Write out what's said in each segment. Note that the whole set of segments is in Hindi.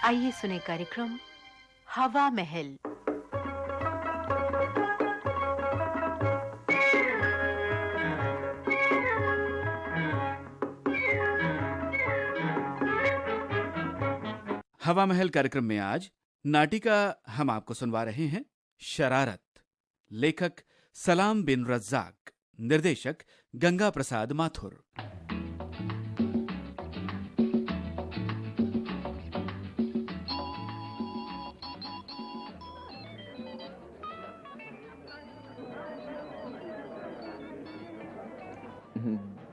आइए सुने कार्यक्रम हवा महल। हवा महल कार्यक्रम में आज नाटिका हम आपको सुनवा रहे हैं शरारत। लेखक सलाम बिन रज्जाक, निर्देशक गंगा प्रसाद माथुर।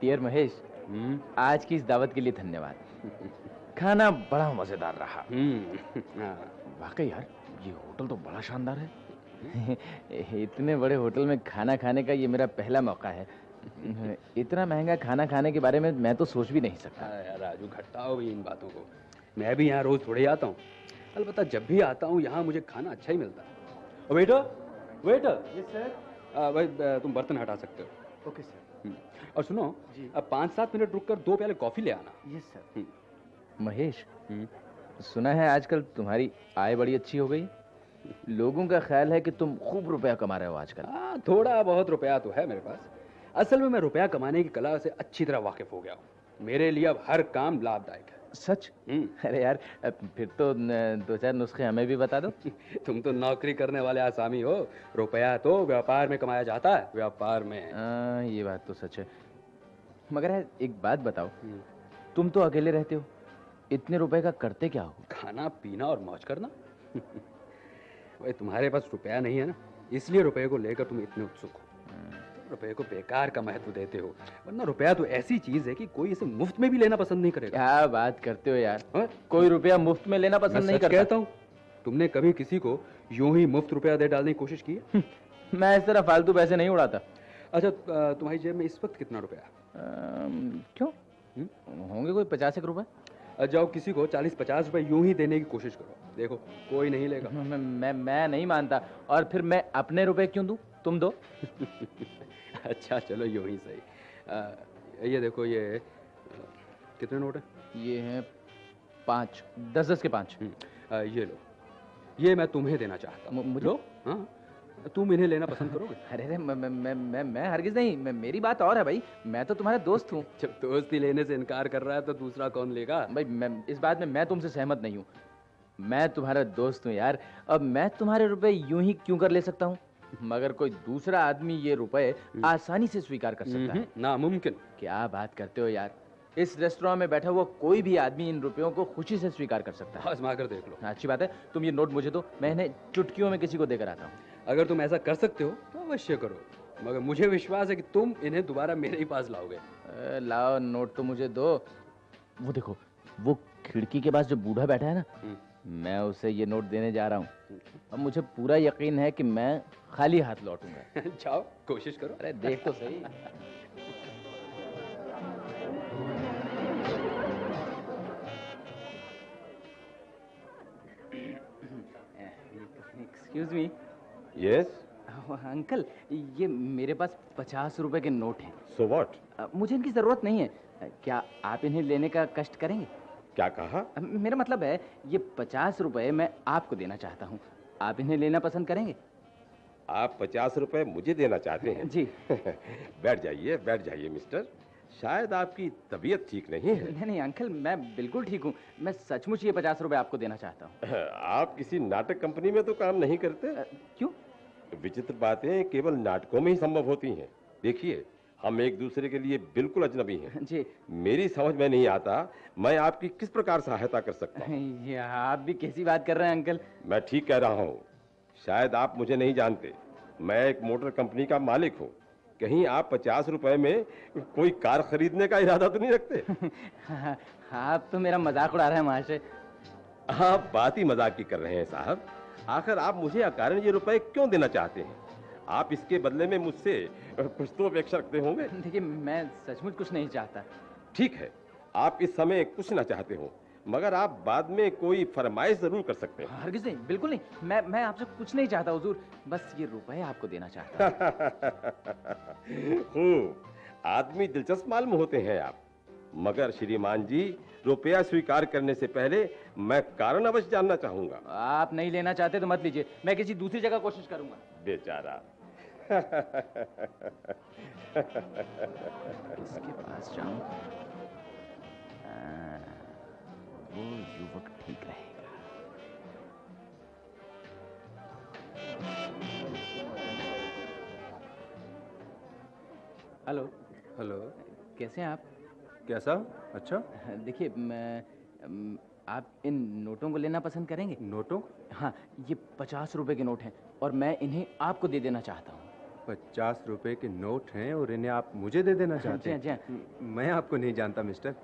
डियर महेश, आज की इस दावत के लिए धन्यवाद। खाना बड़ा मजेदार रहा। वाकई यार, ये होटल तो बड़ा शानदार है। इतने बड़े होटल में खाना खाने का ये मेरा पहला मौका है। इतना महंगा खाना खाने के बारे में मैं तो सोच भी नहीं सकता। यार राजू, घटाओ भी इन बातों को। मैं भी यहाँ रोज थोड़े आता हूँ। अलबत्ता जब भी आता हूँ यहाँ मुझे खाना अच्छा ही मिलता है। Waiter, waiter. Yes sir. भाई तुम बर्तन हटा सकते हो। Okay sir. और सुनो, अब 5-7 मिनट रुककर 2 प्याले कॉफी ले आना। Yes sir. महेश, सुना है आजकल तुम्हारी आय बड़ी अच्छी हो गई। लोगों का ख्याल है कि तुम खूब रुपया कमा रहे हो आजकल। हाँ, थोड़ा बहुत रुपया तो है मेरे पास। असल में मैं रुपया कमाने की कला से अच्छी तरह वाकिफ हो गया हूँ। मेरे लिए अब हर काम लाभदायक है। सच? अरे यार, फिर तो 2-4 नुस्खे हमें भी बता दो। तुम तो नौकरी करने वाले आसामी हो। रुपया तो व्यापार में कमाया जाता है, व्यापार में। ये बात तो सच है। मगर यार, एक बात बताओ, तुम तो अकेले रहते हो, इतने रुपए का करते क्या हो? खाना पीना और मौज करना। भाई तुम्हारे पास रुपया नहीं है ना, इसलिए रुपये को लेकर तुम इतने उत्सुक हो। रुपये को बेकार का महत्व देते हो, वरना रुपया तो ऐसी चीज है कि कोई इसे मुफ्त में भी लेना पसंद नहीं करेगा। क्या बात करते हो यार। कोई रुपया मुफ्त में लेना पसंद नहीं करता। कहता हूँ, तुमने कभी किसी को यूं ही मुफ्त रुपया दे डालने की कोशिश की है? मैं इस तरह फालतू पैसे नहीं उड़ाता। अच्छा, तुम्हारी जेब में इस वक्त कितना रुपया? क्यों? होंगे कोई 50 रुपए। जाओ किसी को 40-50 रुपए यूं ही देने की कोशिश करो, देखो कोई नहीं लेगा। मैं नहीं मानता। और फिर मैं अपने रुपए क्यों दूं? तुम दो। अच्छा चलो, यूं ही सही। ये देखो, ये कितने नोट है? ये हैं 5, 10-10 के 5। ये लो, ये मैं तुम्हें देना चाहता हूँ। मुझे? लो, हाँ, तुम इन्हें लेना पसंद करोगे? अरे मैं हरगिज नहीं। मेरी बात और है भाई, मैं तो तुम्हारा दोस्त हूँ। जब दोस्ती लेने से इनकार कर रहा है तो दूसरा कौन लेगा? भाई इस बात में मैं तुमसे सहमत नहीं हूँ। मैं तुम्हारा दोस्त हूँ यार। अब मैं तुम्हारे रुपए यूं ही क्यों कर ले सकता हूँ, मगर कोई दूसरा आदमी ये रुपए आसानी से स्वीकार कर सकता है। नामुमकिन। क्या बात करते हो यार। इस रेस्टोरेंट में बैठा हुआ कोई भी आदमी इन रुपयों को खुशी से स्वीकार कर सकता है। आजमा कर देख लो। अच्छी बात है, तुम ये नोट मुझे दो, मैं इन्हें चुटकियों में किसी को देकर आता हूँ। अगर तुम ऐसा कर सकते हो तो अवश्य करो, मगर मुझे विश्वास है कि तुम इन्हें दोबारा मेरे ही पास लाओगे। लाओ, नोट तो मुझे दो। वो देखो, वो खिड़की के पास जो बूढ़ा बैठा है ना, मैं उसे ये नोट देने जा रहा हूँ। अब मुझे पूरा यकीन है कि मैं खाली हाथ लौटूंगा। जाओ, कोशिश करो। अरे देख तो सही। Excuse me. यस। अंकल, ये मेरे पास 50 रुपए के नोट हैं। So what? मुझे इनकी जरूरत नहीं है। क्या आप इन्हें लेने का कष्ट करेंगे? क्या कहा? मेरा मतलब है, ये 50 रुपए मैं आपको देना चाहता हूँ। आप इन्हें लेना पसंद करेंगे? आप 50 रुपए मुझे देना चाहते हैं? जी। बैठ जाइए मिस्टर। शायद आपकी तबीयत ठीक नहीं है। नहीं अंकल, मैं बिल्कुल ठीक हूँ। मैं सचमुच ये 50 रुपए आपको देना चाहता हूँ। आप किसी नाटक कंपनी में तो काम नहीं करते? क्यों? विचित्र बातें केवल नाटकों में ही संभव होती हैं। देखिए, हम एक दूसरे के लिए बिल्कुल अजनबी हैं। जी। मेरी समझ में नहीं आता मैं आपकी किस प्रकार सहायता कर सकता हूँ। ये आप भी कैसी बात कर रहे हैं अंकल? मैं ठीक कह रहा हूँ। शायद आप मुझे नहीं जानते। मैं एक मोटर कंपनी का मालिक हूँ। कहीं आप 50 रुपए में कोई कार खरीदने का इरादा तो नहीं रखते? आप तो मेरा मजाक उड़ा रहे हैं महाशय। आप बात ही मजाक की कर रहे हैं साहब। आखिर आप मुझे अकारण ये रुपए क्यों देना चाहते हैं? आप इसके बदले में मुझसे कुछ तो अपेक्षा रखते होंगे। देखिए, मैं सचमुच कुछ नहीं चाहता। ठीक है, आप इस समय कुछ ना चाहते हो, मगर आप बाद में कोई फरमाइश जरूर कर सकते हैं। हरगिज़ नहीं, बिल्कुल नहीं। मैं आपसे कुछ नहीं चाहता हुजूर, बस ये रुपए आपको देना चाहता हूँ। खूब, आदमी दिलचस्प मालूम होते हैं आप। मगर श्रीमान जी, रुपया स्वीकार करने से पहले मैं कारण अवश्य जानना चाहूंगा। आप नहीं लेना चाहते तो मत लीजिए, मैं किसी दूसरी जगह कोशिश करूंगा। बेचारा। किसके पास जाऊं? वो युवक ठीक रहेगा। हेलो। हेलो। कैसे हैं आप? कैसा? अच्छा। देखिए, आप इन नोटों को लेना पसंद करेंगे? नोटों? हाँ, ये 50 रुपए के नोट हैं और मैं इन्हें आपको दे देना चाहता हूँ। 50 रुपए के नोट हैं और इन्हें आप मुझे दे देना चाहते हैं? जी हाँ। मैं आपको नहीं जानता मिस्टर,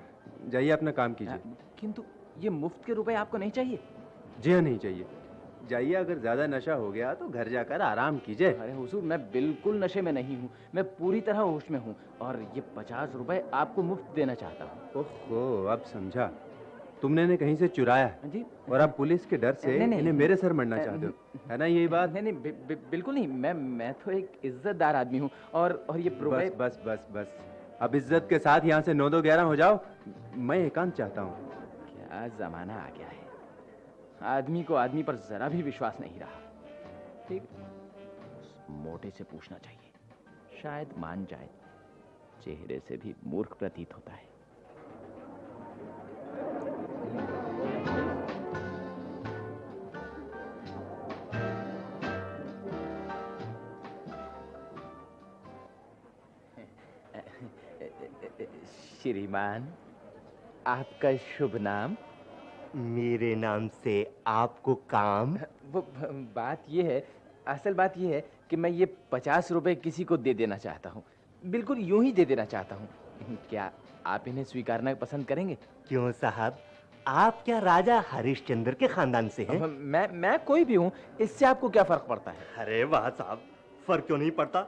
जाइए अपना काम कीजिए। किंतु ये मुफ्त के रुपए आपको नहीं चाहिए? जी हाँ, नहीं चाहिए। जाइए, अगर ज्यादा नशा हो गया तो घर जाकर आराम कीजिए। अरे हुजूर, मैं बिल्कुल नशे में नहीं हूँ, मैं पूरी तरह होश में हूँ और ये 50 रुपए आपको मुफ्त देना चाहता हूँ। ओहो, अब समझा। तुमने इन्हें कहीं से चुराया है जी। और आप पुलिस के डर से नहीं, इन्हें मेरे सर मरना चाहते हो, है ना यही बात? नहीं नहीं, बिल्कुल नहीं। मैं तो एक इज्जतदार आदमी हूँ और ये रुपए। बस बस बस बस, अब इज्जत के साथ यहाँ से 9-2-11 हो जाओ। मैं एकांत चाहता हूँ। क्या जमाना आ गया है, आदमी को आदमी पर जरा भी विश्वास नहीं रहा। ठीक, उस मोटे से पूछना चाहिए, शायद मान जाए। चेहरे से भी मूर्ख प्रतीत होता है। श्रीमान, आपका शुभ नाम? मेरे नाम से आपको काम? वो बात ये है, असल बात ये है कि मैं ये 50 रुपए किसी को दे देना चाहता हूँ, बिल्कुल यूं ही दे देना चाहता हूँ। क्या आप इन्हें स्वीकारना पसंद करेंगे? क्यों साहब, आप क्या राजा हरिश्चंद्र के खानदान से हैं? मैं कोई भी हूँ, इससे आपको क्या फर्क पड़ता है? अरे वाह साहब, फर्क क्यों नहीं पड़ता?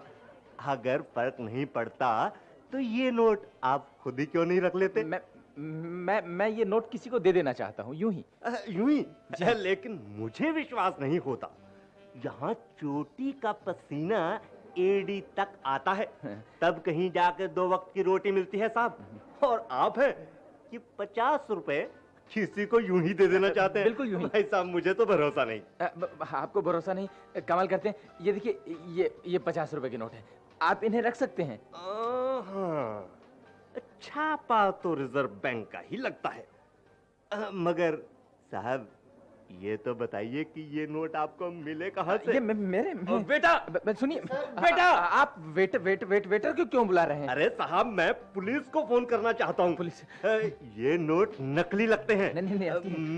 अगर फर्क नहीं पड़ता तो ये नोट आप खुद ही क्यों नहीं रख लेते? मैं ये नोट किसी को दे देना चाहता हूँ, यूं ही। यूं ही? लेकिन मुझे विश्वास नहीं होता। यहाँ चोटी का पसीना एड़ी तक आता है, तब कहीं जाके 2 वक्त की रोटी मिलती है साहब। और आप हैं कि 50 रुपए किसी को यूं ही दे देना चाहते हैं? बिल्कुल यूं ही। भाई साहब, मुझे तो भरोसा नहीं। आपको भरोसा नहीं? कमाल करते हैं। ये देखिए, ये 50 रुपए के नोट है, आप इन्हें रख सकते हैं। हाँ, छापा तो रिजर्व बैंक का ही लगता है। मगर साहब, ये तो बताइए कि ये नोट आपको मिले कहाँ से? ये मेरे बेटा, सुनिए बेटा! आप वेटर को क्यों बुला रहे हैं? अरे साहब, मैं पुलिस को फोन करना चाहता हूँ। पुलिस? ये नोट नकली लगते हैं। नहीं,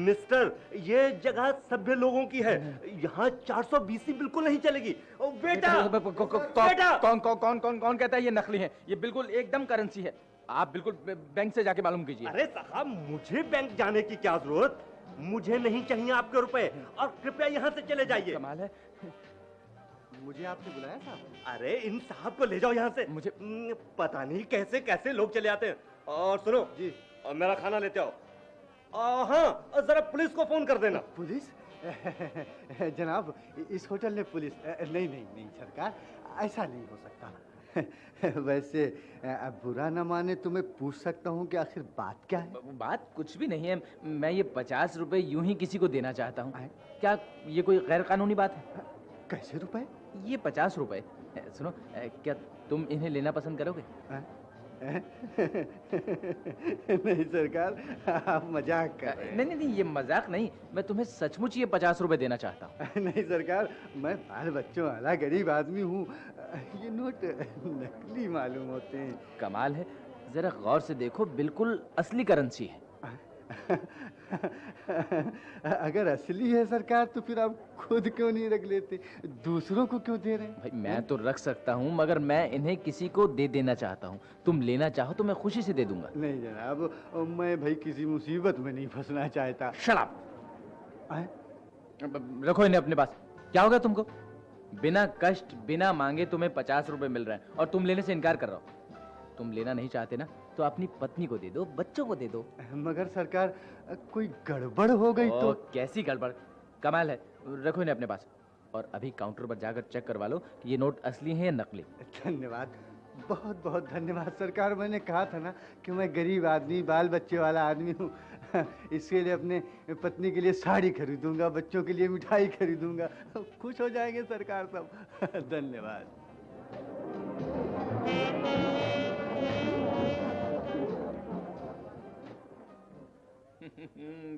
मिस्टर, ये जगह सभ्य लोगों की है, यहाँ 420 बिल्कुल नहीं चलेगी। ओ बेटा! बेटा! कौन कहता है ये नकली है? ये बिल्कुल एकदम करेंसी है। आप बिल्कुल बैंक से जाके मालूम कीजिए। अरे साहब, मुझे बैंक जाने की क्या जरूरत? मुझे नहीं चाहिए आपके रुपए, और कृपया यहाँ से चले जाइए। कमाल है। मुझे आपने बुलाया साहब? अरे इन साहब को ले जाओ यहाँ से। मुझे पता नहीं कैसे कैसे लोग चले आते हैं। और सुनो जी, और मेरा खाना लेते आओ। हाँ, जरा पुलिस को फोन कर देना। पुलिस? जनाब, इस होटल में पुलिस नहीं सरकार, ऐसा नहीं हो सकता। वैसे बुरा न माने तो मैं पूछ सकता हूँ कि आखिर बात क्या है? बात कुछ भी नहीं है, मैं ये 50 रुपए यूं ही किसी को देना चाहता हूँ। क्या ये कोई गैर कानूनी बात है? कैसे रुपए? ये 50 रुपए, सुनो, क्या तुम इन्हें लेना पसंद करोगे? नहीं सरकार, आप मजाक कर रहे हैं। नहीं, ये मजाक नहीं, मैं तुम्हें सचमुच ये 50 रुपए देना चाहता हूँ। नहीं सरकार, मैं बाल बच्चों वाला गरीब आदमी हूँ, ये नोट नकली मालूम होते हैं। कमाल है, जरा गौर से देखो, बिल्कुल असली करेंसी है। अगर असली है सरकार, तो फिर आप खुद क्यों नहीं रख लेते? दूसरों को क्यों दे रहे हैं? भाई, मैं तो रख सकता हूँ, मगर मैं इन्हें किसी को दे देना चाहता हूँ। तुम लेना चाहो तो मैं खुशी से दे दूंगा। नहीं जनाब, मैं भाई किसी मुसीबत में नहीं फंसना चाहता। शराब रखो इन्हें अपने पास। क्या होगा तुमको? बिना कष्ट, बिना मांगे तुम्हें 50 रुपए मिल रहे हैं और तुम लेने से इनकार कर रहे हो। तुम लेना नहीं चाहते ना, तो अपनी पत्नी को दे दो, बच्चों को दे दो। मगर सरकार, कोई गड़बड़ हो गई तो? कैसी गड़बड़? कमाल है, रखो इन्हें अपने पास और अभी काउंटर पर जाकर चेक करवा लो कि ये नोट असली है या नकली। धन्यवाद, बहुत बहुत धन्यवाद सरकार। मैंने कहा था ना कि मैं गरीब आदमी, बाल बच्चे वाला आदमी हूँ। इसके लिए अपने पत्नी के लिए साड़ी खरीदूंगा, बच्चों के लिए मिठाई खरीदूंगा। खुश हो जाएंगे सरकार सब। धन्यवाद।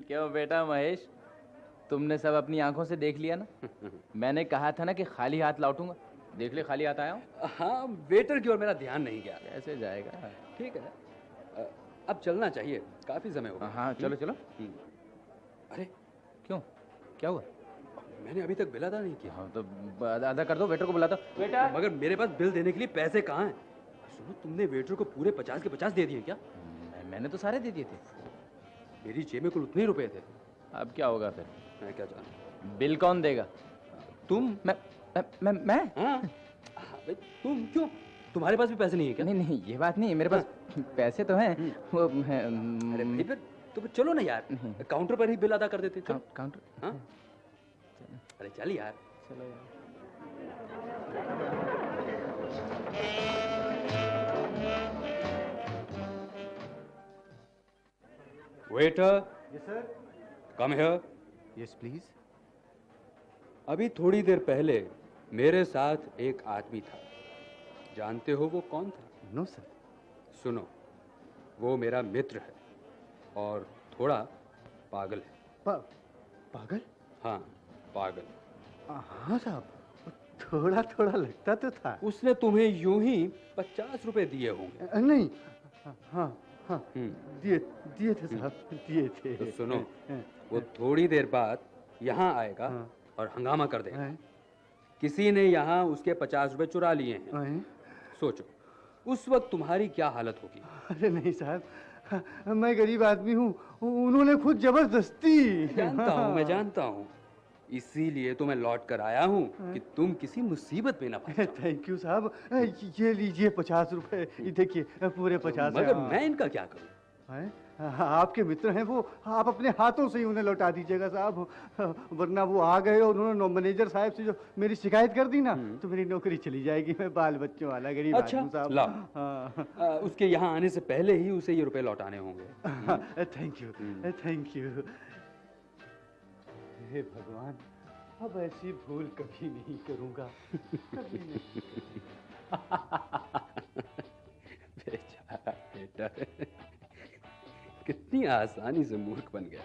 क्यों बेटा महेश, तुमने सब अपनी आंखों से देख लिया ना? मैंने कहा था ना कि खाली हाथ लौटूंगा। देख ले, खाली हाथ आया हूँ। हाँ, वेटर की ओर मेरा ध्यान नहीं गया। कैसे जाएगा? ठीक है, अब चलना चाहिए, काफी समय हो गया। हाँ चलो चलो। अरे क्यों, क्या हुआ? मैंने अभी तक बिल अदा नहीं किया। हाँ तो आधा कर दो, वेटर को बुलाता। बेटा, मगर मेरे पास बिल देने के लिए पैसे कहाँ हैं? सुनो, तुमने वेटर को पूरे 50 के 50 दे दिए क्या? मैंने तो सारे दे दिए थे। मेरी जेब में कुल उतने ही रुपए थे। अब क्या होगा फिर? मैं क्या जानूं? बिल कौन देगा? तुम। मैं? हाँ भाई, तुम क्यों? तुम्हारे पास भी पैसे नहीं है क्या? नहीं नहीं, ये बात नहीं है, मेरे पास पैसे तो हैं। वो अरे भाई, फिर तो चलो ना यार, काउंटर पर ही बिल अदा कर देते। चलो काउंटर। हाँ, अरे चल यार। चलो यार। Waiter, yes sir. Come here. Yes please. अभी थोड़ी देर पहले मेरे साथ एक आदमी था, जानते हो वो कौन था? No sir. सुनो, वो मेरा मित्र है और थोड़ा पागल है। पागल? हाँ, पागल। हाँ साहब, थोड़ा थोड़ा लगता तो था। उसने तुम्हें यूं ही 50 रुपए दिए होंगे। नहीं, हाँ हाँ, दिए दिए थे साहब, दिए थे। तो सुनो, वो थोड़ी देर बाद यहाँ आएगा और हंगामा कर देगा। किसी ने यहाँ उसके 50 रुपए चुरा लिए हैं। सोचो, उस वक्त तुम्हारी क्या हालत होगी? अरे नहीं साहब, मैं गरीब आदमी हूँ, उन्होंने खुद जबरदस्ती। जानता हूँ, मैं जानता हूँ, इसीलिए तो मैं लौट कर आया हूँ कि तुम किसी मुसीबत में ना फंस जाओ। थैंक यू साहब, ये लीजिए 50 रुपए, देखिए पूरे 50। मगर मैं इनका क्या करूँ? आपके मित्र हैं वो, आप अपने हाथों से ही उन्हें लौटा दीजिएगा साहब, वरना वो आ गए और उन्होंने मैनेजर साहब से जो मेरी शिकायत कर दी ना, तो मेरी नौकरी चली जाएगी। मैं बाल बच्चों वाला गरीब आदमी हूँ साहब। लाओ, उसके यहाँ आने से पहले ही उसे ये रुपए लौटाने होंगे। Thank you, thank you. हे भगवान, अब ऐसी भूल कभी नहीं करूँगा, कभी नहीं। बेचारा बेटा, कितनी आसानी से मूर्ख बन गया।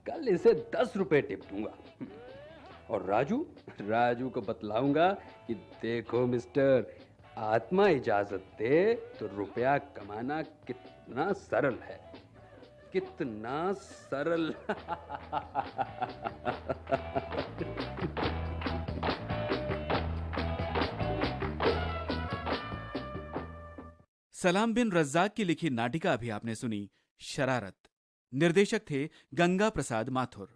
कल इसे 10 रुपए टिप दूंगा और राजू को बतलाऊंगा कि देखो मिस्टर, आत्मा इजाजत दे तो रुपया कमाना कितना सरल है, कितना सरल। सलाम बिन रज्जाक की लिखी नाटिका अभी आपने सुनी, शरारत। निर्देशक थे गंगा प्रसाद माथुर।